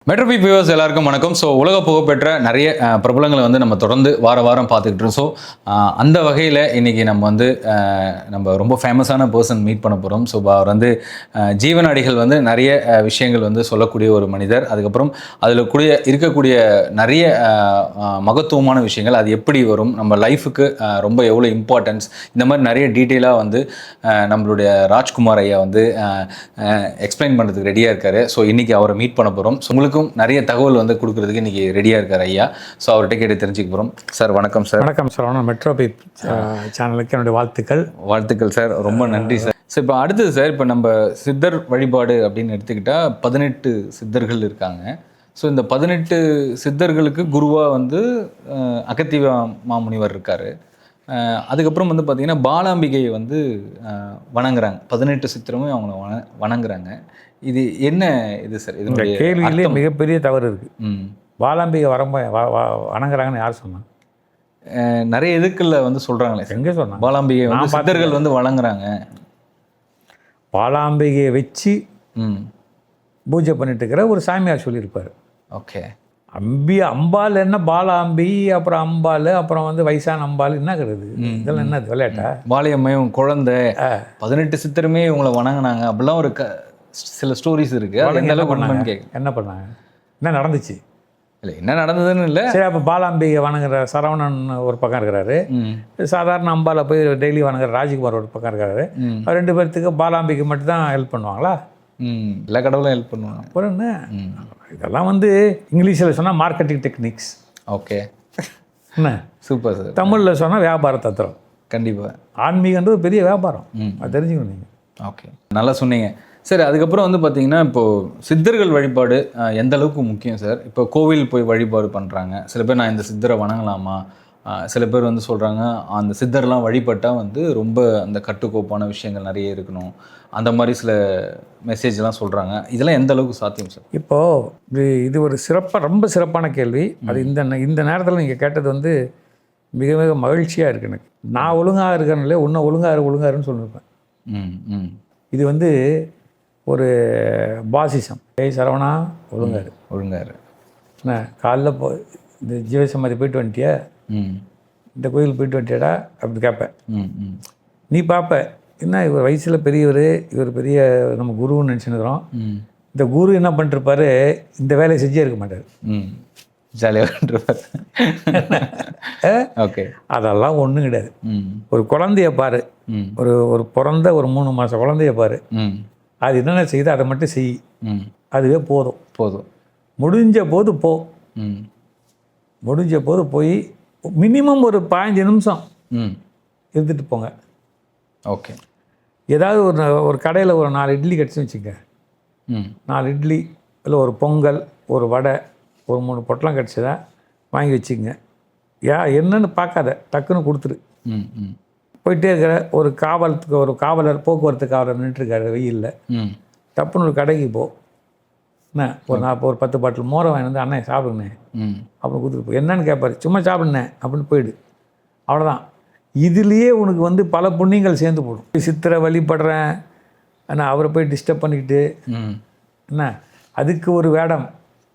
மெட்ரோபி viewers எல்லாருக்கும் வணக்கம். So உலக புகழ்பெற்ற நிறைய பிரபலங்களை வந்து நம்ம தொடர்ந்து வாரம் பார்த்துக்கிட்டு இருக்கோம். ஸோ அந்த வகையில் இன்றைக்கி நம்ம வந்து நம்ம ரொம்ப ஃபேமஸான பர்சன் மீட் பண்ண போகிறோம். ஸோ அவர் வந்து ஜீவனாடிகள் வந்து நிறைய விஷயங்கள் வந்து சொல்லக்கூடிய ஒரு மனிதர். அதுக்கப்புறம் அதில் இருக்கக்கூடிய நிறைய மகத்துவமான விஷயங்கள் அது எப்படி வரும், நம்ம லைஃபுக்கு ரொம்ப எவ்வளோ இம்பார்ட்டன்ஸ், இந்த மாதிரி நிறைய டீட்டெயிலாக வந்து நம்மளுடைய ராஜ்குமார் ஐயா வந்து எக்ஸ்பிளைன் பண்ணுறதுக்கு ரெடியாக இருக்கார். ஸோ இன்றைக்கி அவரை மீட் பண்ண போகிறோம். ஸோ உங்களுக்கும் நிறைய தகவல் வந்து கொடுக்கறதுக்கு இன்றைக்கி ரெடியாக இருக்கார் ஐயா. ஸோ அவர்கிட்ட கேட்டு தெரிஞ்சுக்க போகிறோம். சார் வணக்கம் சார். வணக்கம் சார். மெட்ரோபி சேனலுக்கு என்னுடைய வாழ்த்துக்கள் சார். ரொம்ப நன்றி சார். ஸோ இப்போ அடுத்தது சார், இப்போ நம்ம சித்தர் வழிபாடு அப்படின்னு எடுத்துக்கிட்டால் 18 சித்தர்கள் இருக்காங்க. ஸோ இந்த 18 சித்தர்களுக்கு குருவாக வந்து அகத்திய மாமுனிவர் இருக்கார். அதுக்கப்புறம் வந்து பார்த்திங்கன்னா பாலாம்பிகையை வந்து வணங்குறாங்க. 18 சித்தரமும் அவங்கள வணங்குறாங்க. இது என்ன இது சார்? இதனுடைய கேள்வியிலே மிகப்பெரிய தவறு இருக்குது. பாலாம்பிகை வணங்குறாங்கன்னு யார் சொன்னாங்க? நிறைய இதுக்குள்ள வந்து சொல்கிறாங்களே. எங்கே சொன்னாங்க? பாலாம்பிகை வந்து சித்தர்கள் வந்து வணங்குறாங்க. பாலாம்பிகையை வச்சு பூஜை பண்ணிட்டு இருக்கிற ஒரு சாமியார் சொல்லியிருப்பார். ஓகே. அம்பாள் என்ன பாலாம்பி, அப்புறம் அம்பாள், அப்புறம் வந்து வயசான அம்பாள், என்ன கிடையாது இதெல்லாம்? என்ன விளையாட்டா? வாலியம்மையும் குழந்தை 18 சித்தருமே இவங்களை வணங்கினாங்க அப்படிலாம் ஒரு சில ஸ்டோரிஸ் இருக்குது. என்ன பண்ணாங்க, என்ன நடந்துச்சு? இல்லை என்ன நடந்ததுன்னு இல்லை. சரி, அப்போ பாலாம்பிகை வணங்குற சரவணன் ஒரு பக்கம் இருக்கிறாரு, சாதாரண அம்பாவில் போய் டெய்லி வணங்குற ராஜ்குமார் ஒரு பக்கம் இருக்காரு. ரெண்டு பேர்த்துக்கு பாலாம்பிகை மட்டும் தான் ஹெல்ப் பண்ணுவாங்களா? எல்லா கடவுளும் ஹெல்ப் பண்ணுவாங்க. அப்புறம் என்ன, இதெல்லாம் வந்து இங்கிலீஷில் சொன்னால் மார்க்கெட்டிங் டெக்னிக்ஸ். ஓகே, என்ன சூப்பர் சார். தமிழில் சொன்னால் வியாபார தந்திரம். கண்டிப்பாக ஆன்மீகன்றது ஒரு பெரிய வியாபாரம், அது தெரிஞ்சுக்கணும் நீங்கள். ஓகே, நல்லா சொன்னீங்க சார். அதுக்கப்புறம் வந்து பார்த்திங்கன்னா இப்போது சித்தர்கள் வழிபாடு எந்த அளவுக்கு முக்கியம் சார்? இப்போ கோவில் போய் வழிபாடு பண்ணுறாங்க சில பேர், நான் இந்த சித்தரை வணங்கலாமா? சில பேர் வந்து சொல்கிறாங்க அந்த சித்தர்லாம் வழிபட்டால் வந்து ரொம்ப அந்த கட்டுக்கோப்பான விஷயங்கள் நிறைய இருக்கணும், அந்த மாதிரி சில மெசேஜ்லாம் சொல்கிறாங்க. இதெல்லாம் எந்த அளவுக்கு சாத்தியம் சார்? இப்போது இது ஒரு ரொம்ப சிறப்பான கேள்வி. அது இந்த நேரத்தில் நீங்கள் கேட்டது வந்து மிக மிக மகிழ்ச்சியாக இருக்குது எனக்கு. நான் ஒழுங்காக இருக்கேன்ல, இன்னும் ஒழுங்காருன்னு சொல்லியிருப்பேன். இது வந்து ஒரு பாசிசம். சரவணா ஒழுங்காரு என்ன, காலைல இந்த ஜீவசமாதி போயிட்டு வந்துட்டியா, இந்த கோயிலுக்கு போயிட்டு வந்துட்டியாடா அப்படி கேட்பேன். நீ பார்ப்ப, என்ன இவர் வயசில் பெரியவர், இவர் பெரிய நம்ம குருன்னு நினச்சினுக்கிறோம். இந்த குரு என்ன பண்ணிருப்பாரு, இந்த வேலையை செஞ்சே இருக்க மாட்டார், ஜாலியாக. ஓகே, அதெல்லாம் ஒன்றும் கிடையாது. ஒரு குழந்தைய பாரு, ஒரு பிறந்த ஒரு 3 மாத குழந்தைய பாரு, அது என்னென்ன செய்யுது அதை மட்டும் செய், அதுவே போதும். முடிஞ்ச போது போய் மினிமம் ஒரு 15 நிமிஷம் இருந்துட்டு போங்க. ஓகே. ஏதாவது ஒரு கடையில் ஒரு 4 இட்லி கிடச்சி வச்சுங்க, 4 இட்லி இல்லை ஒரு பொங்கல், ஒரு வடை, ஒரு 3 பொட்டலம் கிடச்சதா வாங்கி வச்சுக்கங்க. என்னன்னு பார்க்காத, டக்குன்னு கொடுத்துரு. போயிட்டே இருக்கிற ஒரு காவலர், போக்குவரத்து காவலர் நின்றுருக்காரு வெயிலில், டப்புன்னு ஒரு கடைக்கு போ, என்ன ஒரு 10 பாட்டில் மோரை வாங்கி வந்து அண்ணன் சாப்பிடுங்கண்ணே அப்படின்னு கொடுத்துட்டு போ. என்னன்னு கேட்பாரு, சும்மா சாப்பிடுண்ணே அப்படின்னு போயிடு. அவ்வளோதான். இதுலேயே உனக்கு வந்து பல புண்ணியங்கள் சேர்ந்து போடும். சித்திரை வழிபடுறேன் ஆனால் அவரை போய் டிஸ்டர்ப் பண்ணிக்கிட்டு என்ன, அதுக்கு ஒரு வேடம்,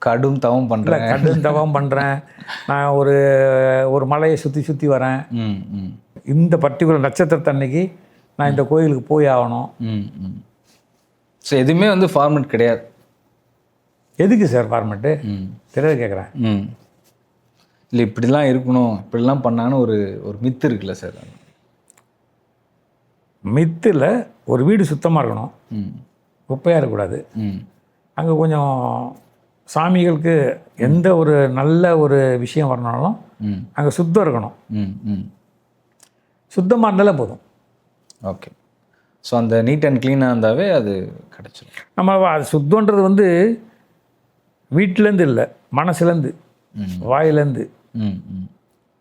கடும் தவம் பண்ணுறேன் நான் ஒரு மலையை சுற்றி வரேன், இந்த பர்டிகுலர் நட்சத்திரத்தன்னைக்கு நான் இந்த கோயிலுக்கு போய் ஆகணும். ஸோ எதுவுமே வந்து ஃபார்மெட் கிடையாது. எதுக்கு சார் ஃபார்மெட்டு தெரியாது கேட்குறேன். இல்லை இப்படிலாம் இருக்கணும், இப்படிலாம் பண்ணான்னு ஒரு மித்து இருக்குல்ல சார்? மித்தில் ஒரு வீடு சுத்தமாக இருக்கணும், குப்பையாக இருக்கக்கூடாது. அங்கே கொஞ்சம் சாமிகளுக்கு எந்த ஒரு நல்ல ஒரு விஷயம் வரணும்னாலும் அங்கே சுத்தம் இருக்கணும். சுத்தமாக இருந்தாலே போதும். ஓகே. ஸோ அந்த நீட் அண்ட் க்ளீனாக இருந்தாவே அது கிடச்சிடும். நம்ம அது சுத்தன்றது வந்து வீட்டிலேருந்து இல்லை, மனசுலேருந்து, வாயிலேருந்து,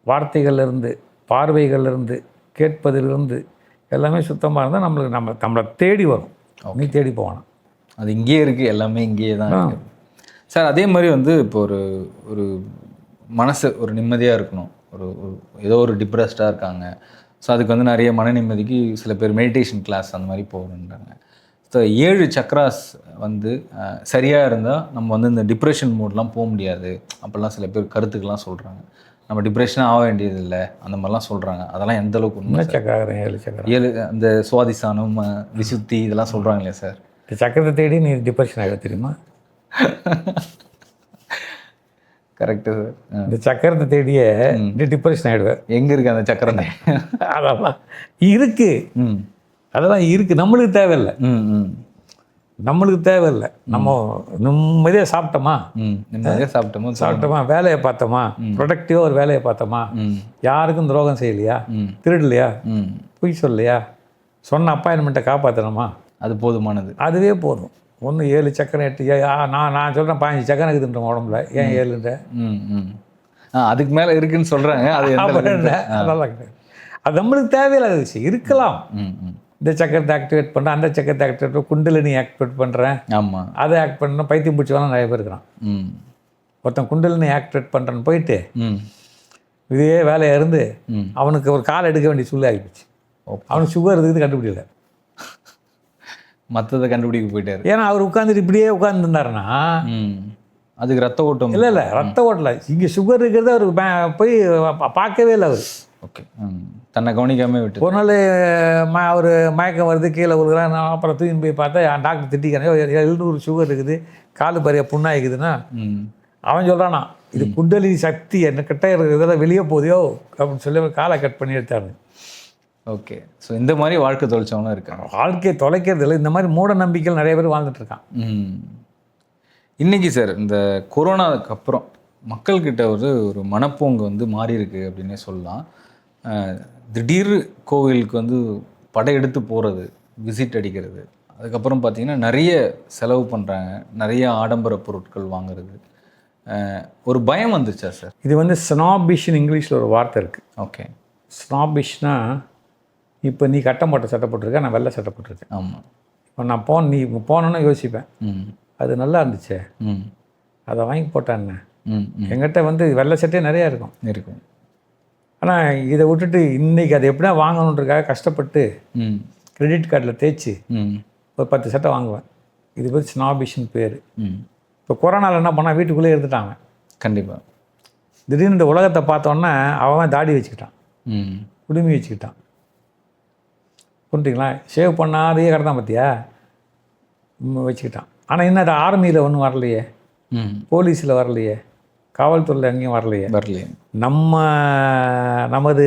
வார்த்தைகள்லேருந்து, பார்வைகள்லேருந்து, கேட்பதிலிருந்து எல்லாமே சுத்தமாக இருந்தால் நம்மளை தேடி வரும். நீ தேடி போகணும், அது இங்கேயே இருக்குது, எல்லாமே இங்கேயே தான் இருக்குது சார். அதே மாதிரி வந்து இப்போ ஒரு மனசு ஒரு நிம்மதியாக இருக்கணும், ஏதோ ஒரு டிப்ரெஸ்டாக இருக்காங்க. ஸோ அதுக்கு வந்து நிறைய மன நிம்மதிக்கு சில பேர் மெடிடேஷன் கிளாஸ் அந்த மாதிரி போகணுன்றாங்க. 7 சக்ராஸ் வந்து சரியாக இருந்தால் நம்ம வந்து இந்த டிப்ரெஷன் மோட்லாம் போக முடியாது அப்படிலாம் சில பேர் கருத்துக்கெல்லாம் சொல்கிறாங்க. நம்ம டிப்ரெஷனாக ஆக வேண்டியதில்லை அந்த மாதிரிலாம் சொல்கிறாங்க. அதெல்லாம் எந்த அளவுக்கு உண்மை என்ன சார்? சக்கரம் 7 சக்கரம் 7 அந்த சுவாதிசானம் விசுத்தி இதெல்லாம் சொல்கிறாங்க இல்லையா சார்? இந்த சக்கரத்தை தேடி நீ டிப்ரெஷன் ஆகிட தெரியுமா? Correct sir. இந்த சக்கரத்தை தேடியே நீ டிப்ரெஷன் ஆகிடுவேன். எங்கே இருக்குது அந்த சக்கரம்? அதெல்லாம் இருக்கு, ம் அதெல்லாம் இருக்கு. நம்மளுக்கு தேவையில்லை, ம் ம் நம்மளுக்கு தேவையில்லை. நம்ம நிம்மதியாக சாப்பிட்டோமா, நிம்மதியாக சாப்பிட்டோமா, வேலையை பார்த்தோமா, ப்ரொடக்டிவாக ஒரு வேலையை பார்த்தோமா, யாருக்கும் துரோகம் செய்யலையா, திருடலையா, பொய் சொல்லலையா, சொன்ன அப்பாயின்மெண்ட்டை காப்பாற்றணுமா, அது போதுமானது. அதுவே போதும். ஒன்று 7 சக்கரம் 8 நான் சொல்கிறேன் 15 சக்கரம் இருக்குதுன்ற உடம்புல, ஏன் 7ன்ற? அதுக்கு மேலே இருக்குன்னு சொல்கிறாங்க. அது அதெல்லாம் கிடையாது. அது நம்மளுக்கு தேவையில்லாத விஷயம். இருக்கலாம், இந்த சக்கரத்தை ஆக்டிவேட் பண்ணுறேன், அந்த சக்கரத்தை ஆக்டிவேட் குண்டலினி ஆக்டிவேட் பண்ணுறேன், ஆமாம் அதை ஆக்ட் பண்ணணும், பைத்தியம் பிடிச்சவெல்லாம் நிறைய பேர் இருக்கிறான். ஒருத்தன் குண்டலினி ஆக்டிவேட் பண்ணுறேன்னு போயிட்டு இதே வேலையாக இருந்து அவனுக்கு ஒரு கால் எடுக்க வேண்டிய சூழ்நிலை ஆகிப்போச்சு. அவனுக்கு சுகர் இருக்குது கண்டுபிடிக்கல, மற்றதை கண்டுபிடிக்க போயிட்டாரு. ஏன்னா அவர் உட்காந்துட்டு இப்படியே உட்காந்துருந்தாருன்னா அதுக்கு ரத்த ஓட்டம் இல்லை ரத்த ஓட்டல, இங்கே சுகர் இருக்கிறத அவருக்கு போய் பார்க்கவே இல்லை அவர். ஓகே, தன்னை கவனிக்காம விட்டு ஒரு நாள் அவர் மயக்கம் வருது, கீழே விழுகிறான். நான் அப்புறம் தூக்கி போய் பார்த்தா டாக்டர் திட்டிக்கிறேன், 700 சுகர் இருக்குது, காலு பறிய புண்ணாயிக்குதுன்னா அவன் சொல்கிறானா இது குண்டலினி சக்தி என்ன கிட்ட இருக்கிறதெல்லாம் வெளியே போதியோ அப்படின்னு சொல்லி காலை கட் பண்ணி எடுத்தாரு. ஓகே, ஸோ இந்த மாதிரி வாழ்க்கை தொலைச்சவனும் இருக்காங்க. வாழ்க்கையை தொலைக்கிறது இல்லை, இந்த மாதிரி மூட நம்பிக்கைகள் நிறைய பேர் வாழ்ந்துட்டுருக்கான். இன்றைக்கி சார் இந்த கொரோனாவுக்கு அப்புறம் மக்கள்கிட்ட ஒரு மனப்போங்கு வந்து மாறி இருக்கு அப்படின்னே சொல்லலாம். திடீர் கோவிலுக்கு வந்து படையெடுத்து போகிறது, விசிட் அடிக்கிறது, அதுக்கப்புறம் பார்த்திங்கன்னா நிறைய செலவு பண்ணுறாங்க, நிறைய ஆடம்பர பொருட்கள் வாங்குறது. ஒரு பயம் வந்துச்சா சார்? இது வந்து ஸ்னாபிஷ்னு இங்கிலீஷில் ஒரு வார்த்தை இருக்குது. ஓகே, ஸ்னாபிஷ்னா இப்போ நீ கட்டம் போட்ட சட்டை போட்டிருக்க, நான் வெள்ளை சட்டை போட்டிருக்கேன். ஆமாம், இப்போ நான் நீ போனோன்னு யோசிப்பேன், அது நல்லா இருந்துச்சே, அதை வாங்கி போட்டான்னு. எங்கிட்ட வந்து வெள்ளை சட்டையே நிறையா இருக்கும். ஆனால் இதை விட்டுட்டு இன்றைக்கி அதை எப்படியா வாங்கணுன்றதுக்காக கஷ்டப்பட்டு கிரெடிட் கார்டில் தேய்ச்சி ஒரு 10 சட்டை வாங்குவேன். இது பேர் ஸ்னாபிஷ்னு பேர். இப்போ கொரோனாவில் என்ன பண்ணால் வீட்டுக்குள்ளே இருந்துட்டாங்க. கண்டிப்பாக திடீர்னு இந்த உலகத்தை பார்த்தோன்னே அவன் தாடி வச்சுக்கிட்டான், குடுமி வச்சுக்கிட்டான். புரிஞ்சுங்களா? ஷேவ் பண்ணாதையே கிடந்தான் பார்த்தியா, வச்சுக்கிட்டான். ஆனால் இன்னும் அது ஆர்மியில் ஒன்றும் வரலையே, போலீஸில் வரலையே, காவல்துறையில் எங்கேயும் வரலையே. நமது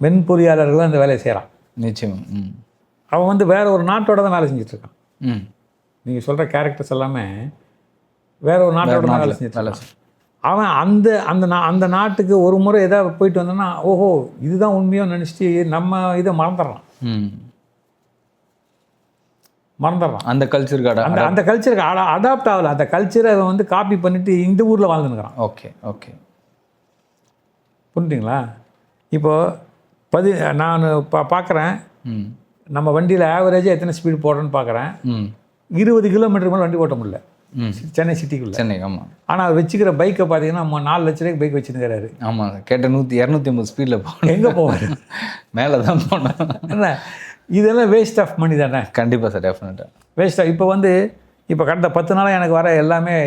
மென்பொறியாளர்கள் அந்த வேலையை செய்கிறான். நிச்சயம். அவன் வந்து வேற ஒரு நாட்டோட தான் வேலை செஞ்சிட்ருக்கான். நீங்கள் சொல்கிற கேரக்டர்ஸ் எல்லாமே வேற ஒரு நாட்டோட தான் வேலை செஞ்சிட்ருக்கான். அவன் அந்த நாட்டுக்கு ஒரு முறை எதாவது போயிட்டு வந்தோன்னா, ஓஹோ இதுதான் உண்மையோ நினச்சிட்டு நம்ம இதை மறந்துடுறான். அந்த கல்ச்சருக்கு அந்த கல்ச்சருக்கு அடாப்ட் ஆகலை. அந்த கல்ச்சரை வந்து காப்பி பண்ணிவிட்டு இந்த ஊரில் வாழ்ந்துருக்கிறான். ஓகே, புரிஞ்சுங்களா? இப்போது நான் பார்க்குறேன், நம்ம வண்டியில் ஆவரேஜாக எத்தனை ஸ்பீடு போடுறோன்னு பார்க்குறேன். 20 கிலோமீட்டருக்கு மேலே வண்டி ஓட்ட முடியல சென்னை சிட்டிக்குள்ளே. சென்னை, ஆமாம். ஆனால் அவர் வச்சுக்கிற பைக்கை பார்த்தீங்கன்னா 4 லட்ச ரூபாய்க்கு பைக் வச்சுருக்கிறாரு. ஆமாம், கேட்ட 250 ஸ்பீடில் போகணும். எங்கே போவார்? மேலே தான் போனோம். என்ன இதெல்லாம் வேஸ்ட் ஆஃப் மணி தானே? கண்டிப்பாக சார், டெஃபினட்டாக வேஸ்ட்டாக. இப்போ கடந்த 10 நாளாக எனக்கு வர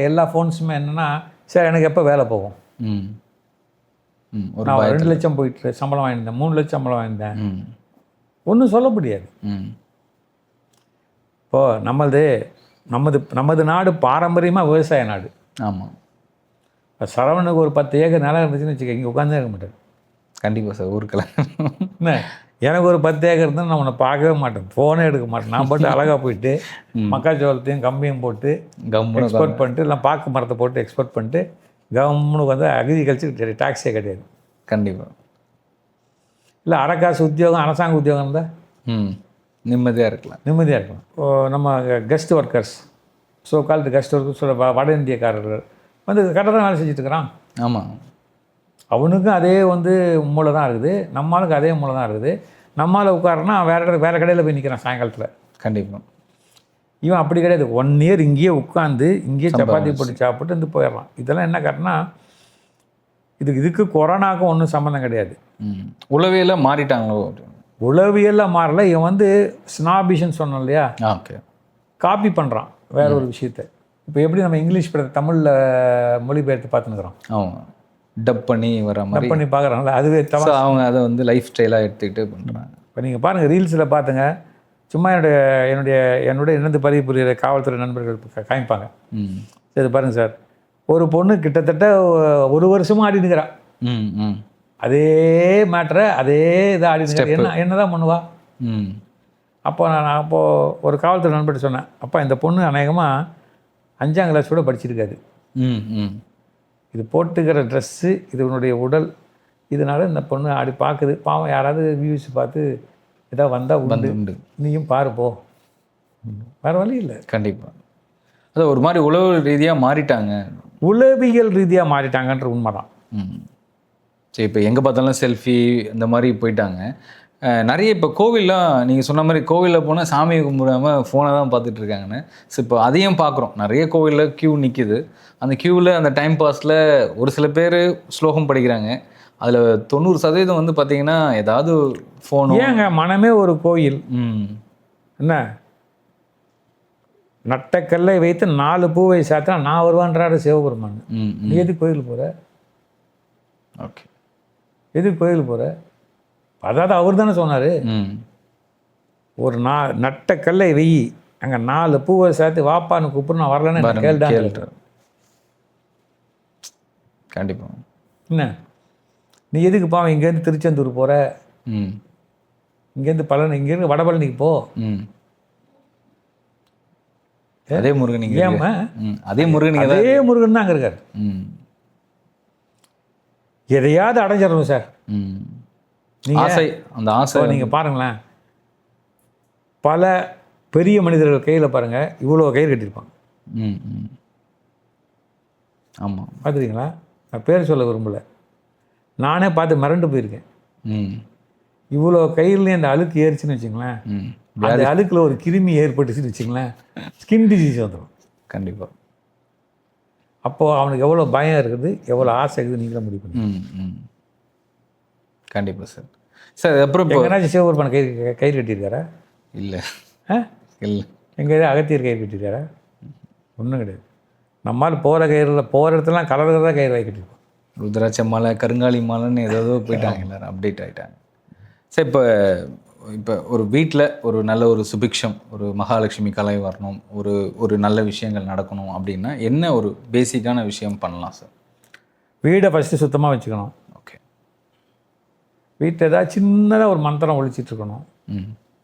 எல்லா ஃபோன்ஸுமே என்னென்னா, சார் எனக்கு எப்போ வேலை போகும், நான் 2 லட்சம் போயிட்டு சம்பளம் வாங்கியிருந்தேன், 3 லட்சம் சம்பளம் வாங்கியிருந்தேன், ஒன்றும் சொல்ல முடியாது. இப்போது நமது நாடு பாரம்பரியமாக விவசாய நாடு. ஆமாம். இப்போ சரவணுக்கு ஒரு 10 ஏக்கர் நிலம் இருந்துச்சுன்னு வச்சுக்க, இங்கே உட்காந்தே இருக்க மாட்டேன். கண்டிப்பாக சார், ஊருக்கெல்லாம் என்ன, எனக்கு ஒரு 10 ஏக்கர் இருந்தால் நான் உன்னை பார்க்கவே மாட்டேன், ஃபோனே எடுக்க மாட்டேன். நான் போட்டு அழகாக போயிட்டு மக்காச்சோளத்தையும் கம்பியும் போட்டு எக்ஸ்போர்ட் பண்ணிட்டு, இல்லை பாக்கு மரத்தை போட்டு எக்ஸ்போர்ட் பண்ணிட்டு கவர்மெண்ட்டுக்கு வந்து அக்ரிகல்ச்சர் டாக்ஸே கிடையாது. கண்டிப்பாக. இல்லை அரைக்காசு உத்தியோகம், அரசாங்க உத்தியோகம் இருந்தால் நிம்மதியாக இருக்கலாம். நம்ம guest workers, so called guest workers, வட இந்தியக்காரர்கள் வந்து கரெக்டாக தான் வேலை செஞ்சுட்ருக்கிறான். ஆமாம், அவனுக்கும் அதே வந்து மூளை தான் இருக்குது, நம்மளுக்கு அதே மூளை தான் இருக்குது. நம்மளால் உட்காரனா வேறு கடையில் போய் நிற்கிறான் சாயங்காலத்தில். கண்டிப்பாக. இவன் அப்படி கிடையாது, 1 இயர் இங்கேயே உட்காந்து இங்கேயே சப்பாத்தி போட்டு சாப்பிட்டு இருந்து போயிடலாம். இதெல்லாம் என்ன காரணம்னா, இதுக்கு கொரோனாவுக்கும் ஒன்றும் சம்மந்தம் கிடையாது. உளவியெல்லாம் மாறிட்டாங்களோ? உளவியெல்லாம் மாறல. இவன் வந்து ஸ்னாபிஷன் சொன்னோம் இல்லையா, ஓகே, காப்பி பண்ணுறான் வேற ஒரு விஷயத்த. இப்போ எப்படி நம்ம இங்கிலீஷ் படத்தை தமிழில் மொழிபெயர்த்து பார்த்துன்னுக்குறோம், ஆமாம், டப் பண்ணி வர மாதிரி பண்ணி பார்க்குறாங்களே, அதுவே So, அவங்க அதை வந்து லைஃப் ஸ்டைலாக எடுத்துக்கிட்டு பண்ணுறாங்க. இப்போ நீங்கள் பாருங்கள் ரீல்ஸில் பார்த்துங்க, சும்மா என்னுடைய இணைந்து பதிவு புரிகிற காவல்துறை நண்பர்கள் காமிப்பாங்க. சரி பாருங்கள் சார், ஒரு பொண்ணு கிட்டத்தட்ட 1 வருஷமாக ஆடினுக்கிறா, அதே மேட்ரை அதே இதை ஆடினுக்கிறா, என்ன தான் பண்ணுவா? அப்போது ஒரு காவல்துறை நண்பர்கிட்ட சொன்னேன், அப்பா இந்த பொண்ணு அநேகமாக 5ஆம் கிளாஸ் கூட படிச்சிருக்காது. இது போட்டுக்கிற ட்ரெஸ்ஸு, இது உன்னுடைய உடல், இதனால இந்த பொண்ணு ஆடி பார்க்குது, பாவம் யாராவது வியூஸ் பார்த்து ஏதாவது வந்தால் உண்டு, நீயும் பாருப்போ, வேறு வழி இல்லை. கண்டிப்பாக அது ஒரு மாதிரி உளவு ரீதியாக மாறிட்டாங்க, உளவியல் ரீதியாக மாறிட்டாங்கன்ற உண்மை தான். சரி, இப்போ எங்கே பார்த்தாலும் செல்ஃபி இந்த மாதிரி போயிட்டாங்க. நிறைய இப்போ கோவில்லாம் நீங்கள் சொன்ன மாதிரி கோவிலில் போனால் சாமியை கும்பிடாமல் ஃபோனை தான் பார்த்துட்டு இருக்காங்கன்னு. ஸோ இப்போ அதையும் பார்க்குறோம், நிறைய கோவிலில் க்யூ நிற்கிது. அந்த க்யூவில் அந்த டைம் பாஸில் ஒரு சில பேர் ஸ்லோகம் படிக்கிறாங்க, அதில் 90% வந்து பார்த்தீங்கன்னா ஏதாவது ஃபோனு. ஏங்க மனமே ஒரு கோயில், என்ன நட்டக்கல்லை வைத்து 4 பூவை சாத்தினா நான் வருவான்றாரு சிவபெருமான். நீ எதுக்கு கோயில் போகிற? ஓகே, எதுக்கு கோயில் போகிற? அதாவது அவர் தானே சொன்னார், ஒரு நட்டக்கல்லை வெயி அங்கே 4 பூவை சேர்த்து வாப்பான்னு கூப்பிட்டு நான் வரலன்னு கேள்வி. கண்டிப்பாக என்ன நீ எதுக்கு பாவம் இங்கேருந்து திருச்செந்தூர் போகிற, இங்கேருந்து இங்கேருந்து வடபழனிக்கு போ, அதே முருகன் ஏமா அதே முருகன் தான் அங்கே இருக்கார். எதையாவது அடைஞ்சிடணும் சார். ஆசை, அந்த ஆசை நீங்கள் பாருங்களேன், பல பெரிய மனிதர்கள் கையில் பாருங்கள் இவ்வளோ கயிறு கட்டியிருப்பாங்க. ஆமாம், பார்த்துருக்கீங்களா? நான் பேர் சொல்ல விரும்பலை, நானே பார்த்து மிரண்டு போயிருக்கேன். இவ்வளோ கயிறுலேயும் அந்த அழுக்கு ஏறிச்சுன்னு வச்சுங்களேன், அந்த அழுக்கில் ஒரு கிருமி ஏற்பட்டுச்சுன்னு வச்சுங்களேன், ஸ்கின் டிசீஸ் வந்துடும். கண்டிப்பாக. அப்போது அவனுக்கு எவ்வளோ பயம் இருக்குது, எவ்வளோ ஆசை இருக்குது, நீங்களே முடிவு பண்ணி. கண்டிப்பாக சார். சார் அப்புறம் எங்கேனாச்சும் சிவபெருமான் கயிறு கட்டியிருக்காரா? இல்லை இல்லை. எங்கேயாவது அகத்தியர் கயிறு கட்டியிருக்காரா? ஒன்றும் கிடையாது. நம்மால் போகிற கயிறில் போகிற இடத்துலாம் கலர் தான் கயிறு கட்டியிருப்போம். ருத்ராட்ச மாலை, கருங்காலி மாலைன்னு ஏதோ போயிட்டாங்க, எல்லோரும் அப்டேட் ஆகிட்டாங்க. சார் இப்போ ஒரு வீட்டில் ஒரு நல்ல ஒரு சுபிக்ஷம், ஒரு மகாலட்சுமி கலை வரணும், ஒரு நல்ல விஷயங்கள் நடக்கணும் அப்படின்னா என்ன ஒரு பேசிக்கான விஷயம் பண்ணலாம் சார்? வீடை ஃபஸ்ட்டு சுத்தமாக வச்சுக்கணும். ஓகே. வீட்டில் ஏதாவது சின்னதாக ஒரு மந்திரம் ஒழிச்சிட்ருக்கணும்.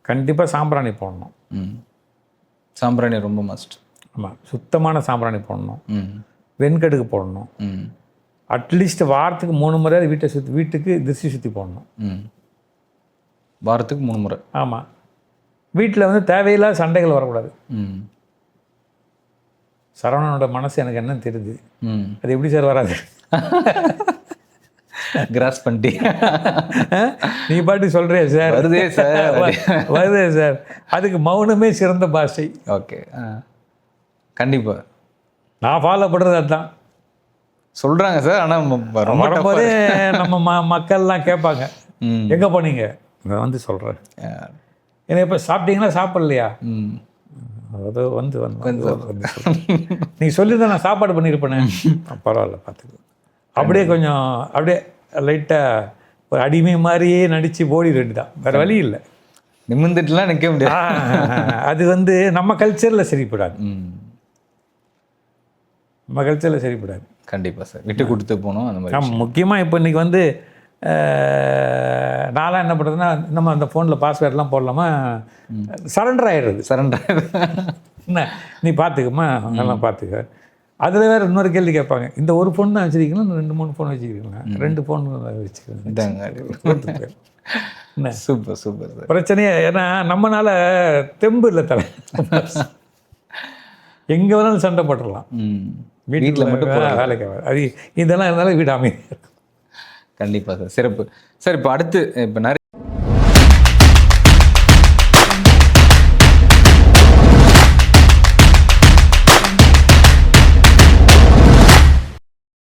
கண்டிப்பாக சாம்பிராணி போடணும். சாம்பிராணி ரொம்ப மஸ்ட். ஆமாம், சுத்தமான சாம்பிராணி போடணும். வெண்கடுக்கு போடணும். அட்லீஸ்ட் வாரத்துக்கு 3 முறையாவது வீட்டுக்கு திருஷ்டி சுற்றி போடணும். வாரத்துக்கு 3 முறை. ஆமாம். வீட்டில் வந்து தேவையில்லாத சண்டைகள் வரக்கூடாது. சரவணனோட மனசு எனக்கு என்னன்னு தெரியுது, அது எப்படி சார் வராது? கிராஸ் பண்ணிட்டு நீ பாட்டு சொல்கிறே சார், வருதே சார், வருதே சார். அதுக்கு மௌனமே சிறந்த பாஷை. ஓகே, கண்டிப்பாக நான் ஃபாலோ பண்ணுறது அதுதான் சொல்கிறாங்க சார். ஆனால் வரும்போதே நம்ம மக்கள்லாம் கேட்பாங்க, எங்கே போனீங்க? நான் வந்து சொல்கிறேன், ஏன்னா இப்போ சாப்பிட்டீங்களா சாப்பிட்லையா? அது வந்து நீங்கள் சொல்லியிருந்தா நான் சாப்பாடு பண்ணியிருப்பேனே. பரவாயில்ல பார்த்துக்கலாம். அப்படியே கொஞ்சம் அப்படியே லைட்டாக ஒரு அடிமை மாதிரியே நடித்து ஓடி வேண்டிதான், வேறு வழி இல்லை. நிமிர்ந்துட்டுலாம் நிற்க முடியாது. அது வந்து நம்ம கல்ச்சரில் சரிப்படாது. நம்ம கல்ச்சரில் சரிப்படாது. கண்டிப்பாக சார், விட்டு கொடுத்து போகணும் அந்த மாதிரி. முக்கியமாக இப்போ இன்றைக்கி வந்து நான்லாம் என்ன பண்ணுறதுன்னா, நம்ம அந்த ஃபோனில் பாஸ்வேர்டெலாம் போடலாமா, சரண்டர் ஆகிடுறது. என்ன நீ பார்த்துக்கம்மா, அதெல்லாம் பார்த்துக்க. அதில் வேறு இன்னொரு கேள்வி கேட்பாங்க, இந்த ஒரு ஃபோன் தான் வச்சுருக்கீங்களா, 2-3 ஃபோன் வச்சுக்கிறீங்களா? 2 ஃபோன் வச்சுக்கிறேன். என்ன சூப்பர் சூப்பர் சார். பிரச்சனையே ஏன்னா நம்மளால தெம்பு இல்லை தலை, எங்கே வேணாலும் சண்டை போட்டுடலாம். வீட்டில் மட்டும் வேலைக்கு அது இதெல்லாம் இருந்தாலும் வீடு அமைதி. கண்டிப்பாக சார், சிறப்பு சார். இப்போ அடுத்து இப்போ நிறைய